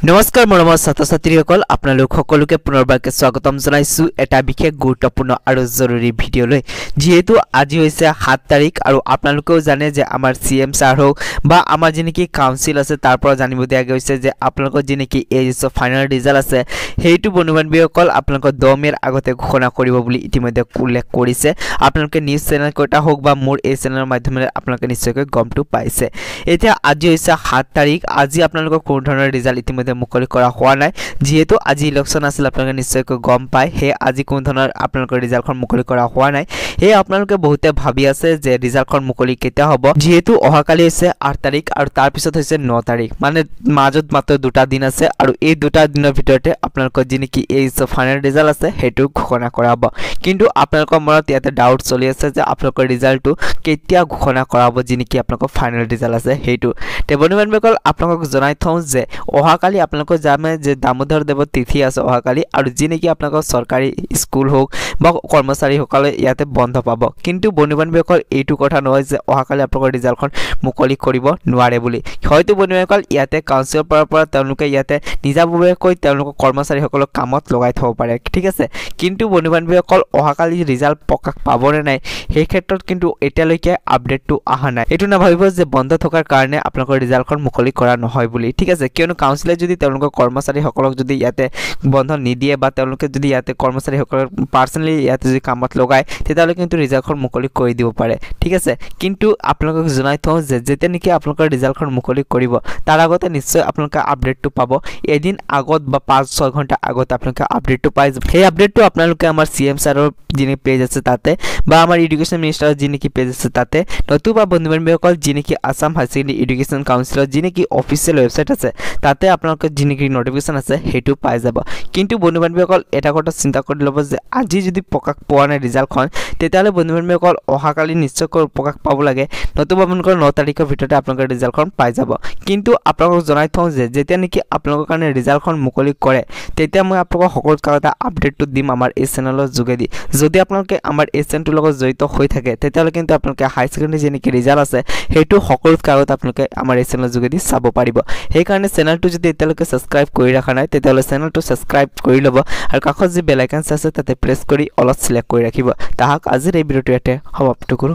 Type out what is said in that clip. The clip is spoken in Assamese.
নমস্কাৰ মৰমৰ ছাত্ৰ ছাত্ৰীসকল আপোনালোক সকলোকে পুনৰবাৰকে স্বাগতম জনাইছো এটা বিশেষ গুৰুত্বপূৰ্ণ আৰু জৰুৰী ভিডিঅলৈ যেহেতু আজি হৈছে 7 তাৰিখ আৰু আপোনালোকেও জানে যে আমাৰ সিএম ছাৰ হোক বা আমাৰ যিনেকি কাউন্সিল আছে তাৰ পৰা জানিব দিয়া গৈছে যে আপোনালোকৰ যিনেকি এইচএছ ফাইনাল ৰিজাল্ট আছে হেইটো বন্ধুবান্ধৱীসকল আপোনালোকৰ 10 মেৰ আগতে ঘোষণা কৰিব বুলি ইতিমধ্যে উল্লেখ কৰিছে আপোনালোকে নিউজ চেনেল কটা হোক বা মোৰ এই চেনেলৰ মাধ্যমেৰে আপোনালোকে নিশ্চয়কৈ গমটো পাইছে এতিয়া আজি হৈছে 7 তাৰিখ আজি আপোনালোকৰ কোন ধৰণৰ ৰিজাল্ট ইতিমধ্যে মুকলি কৰা হোৱা নাই যেহেতু আজি ইলেকশন আছিল আপোনালোকে নিশ্চয়কৈ গম পায় হে আজি কোন ধৰণৰ আপোনালোকৰ ৰিজাল্টখন মুকলি কৰা হোৱা নাই হে আপোনালোকে বহুতে ভাবি আছে যে ৰিজাল্টখন মুকলি কেতিয়া হ'ব যেহেতু অহাকালি হৈছে 8 তাৰিখ আৰু তাৰ পিছত হৈছে 9 তাৰিখ মানে মাজত মাত্ৰ দুটা দিন আছে আৰু এই দুটা দিনৰ ভিতৰতে আপোনালোকৰ যিনেকি এই ফাইনাল ৰিজাল্ট আছে হেতু ঘোষণা কৰা হ'ব কিন্তু আপোনালোকৰ মনত ইয়াতে ডাউট চলি আছে যে আপোনালোকৰ ৰিজাল্টটো কেতিয়া ঘোষণা কৰা হ'ব যিনেকি আপোনালোকৰ ফাইনাল ৰিজাল্ট আছে হেতু তে বন্ধুবান্ধৱীসকল আপোনালোকক জনাই থওঁ যে অহাকালি আপোনালোকৰ জানে যে দামোদৰ দেৱৰ তিথি আছে অহাকালি আৰু যিনেকি আপোনালোকৰ চৰকাৰী স্কুল হোক বা কৰ্মচাৰীসকলে ইয়াতে বন্ধ পাব কিন্তু বন্ধুবান্ধৱীসকল এইটো কথা নহয় যে অহাকালি আপোনালোকৰ ৰিজাল্টখন মুকলি কৰিব নোৱাৰে বুলি হয়তো বন্ধুবান্ধৱীসকল ইয়াতে কাউন্সিলৰ পৰা তেওঁলোকে ইয়াতে নিজাববীয়াকৈ তেওঁলোকৰ কৰ্মচাৰীসকলক কামত লগাই থব পাৰে ঠিক আছে কিন্তু বন্ধুবান্ধৱীসকল অহাকালি ৰিজাল্ট প্ৰকাশ পাবনে নাই সেই ক্ষেত্ৰত কিন্তু এতিয়ালৈকে আপডেটটো আহা নাই এটো না ভাবিব যে বন্ধ থকাৰ কাৰণে আপোনালোকৰ ৰিজাল্টখন মুকলি কৰা নহয় বুলি ঠিক আছে কিয়নো কাউন্সিলে যদি তেওঁলোকৰ কৰ্মচাৰীসকলক যদি ইয়াতে বন্ধ নিদিয়ে বা তেওঁলোকে যদি ইয়াতে কৰ্মচাৰীসকলক পাৰ্সোনালি ইয়াতে যদি কামত লগায় তেতিয়ালে কিন্তু ৰিজাল্টখন মুকলি কৰি দিব পাৰে ঠিক আছে কিন্তু আপোনালোকক জনাই থওঁ যে যেতিয়া নেকি আপোনালোকৰ ৰিজাল্টখন মুকলি কৰিব তাৰ আগতে নিশ্চয় আপোনালোকে আপডেটটো পাব এদিন আগত বা 5-6 ঘণ্টা আগত আপোনালোকে আপডেটটো পাই যাব সেই আপডেটটো আপোনালোকে আমাৰ সিএম ছাৰৰ যিনি পেজ আছে তাতে বা আমাৰ এডুকেশ্যন মিনিষ্টাৰৰ যিনি পেজ আছে তাতে নতুবা বন্ধুবান্ধৱীসকল যিনি আসাম হাই সেকেন্ডাৰী এডুকেশ্যন কাউন্সিলৰ যিনি অফিচিয়েল ওয়েবসাইট আছে তাতে আপোনালোকে যিনি নোটিফিকেশন আছে হেতু পাই যাব কিন্তু বন্ধুবান্ধৱীসকল এটা কথা চিন্তা কৰি ল'ব যে আজি যদি প্ৰকাশ পোৱা নাই ৰিজাল্টখন তেতিয়ালে বন্ধুবান্ধৱীসকল অহাকালি নিশ্চয়কৈ প্ৰকাশ পাব লাগে নতুবা আপোনালোকৰ 9 তাৰিখৰ ভিতৰতে আপোনালোকৰ ৰিজাল্টখন পাই যাব কিন্তু আপোনালোকক জনাই থওঁ যে যেতিয়া নেকি আপোনালোকৰ কাৰণে ৰিজাল্টখন মুকলি কৰে তেতিয়া মই আপোনালোকক সকলো কথা আপডেটটো দিম আমাৰ এই চেনেলৰ যোগেদি যদি আপোনালোকে আমাৰ এই চেনেলটোৰ লগত জড়িত হৈ থাকে তেতিয়ালে কিন্তু আপোনালোকে হাই সেকেন্ডাৰী যিনি ৰিজাল্ট আছে হেতু সকলো কাগজ আপোনালোকে আমাৰ এই চেনেলৰ যোগেদি চাব পাৰিব সেই কাৰণে চেনেলটো যদি এতিয়ালৈকে সাবস্ক্ৰাইব কৰি ৰাখা নাই তেতিয়ালে চেনেলটো সাবস্ক্ৰাইব কৰি ল'ব আৰু কাষত যি বেল আইকন আছে তাতে প্ৰেছ কৰি অলপ সিলেক্ট কৰি ৰাখিব তাহাক আজিৰ এই ভিডিওটো ইয়াতে সমাপ্ত কৰো।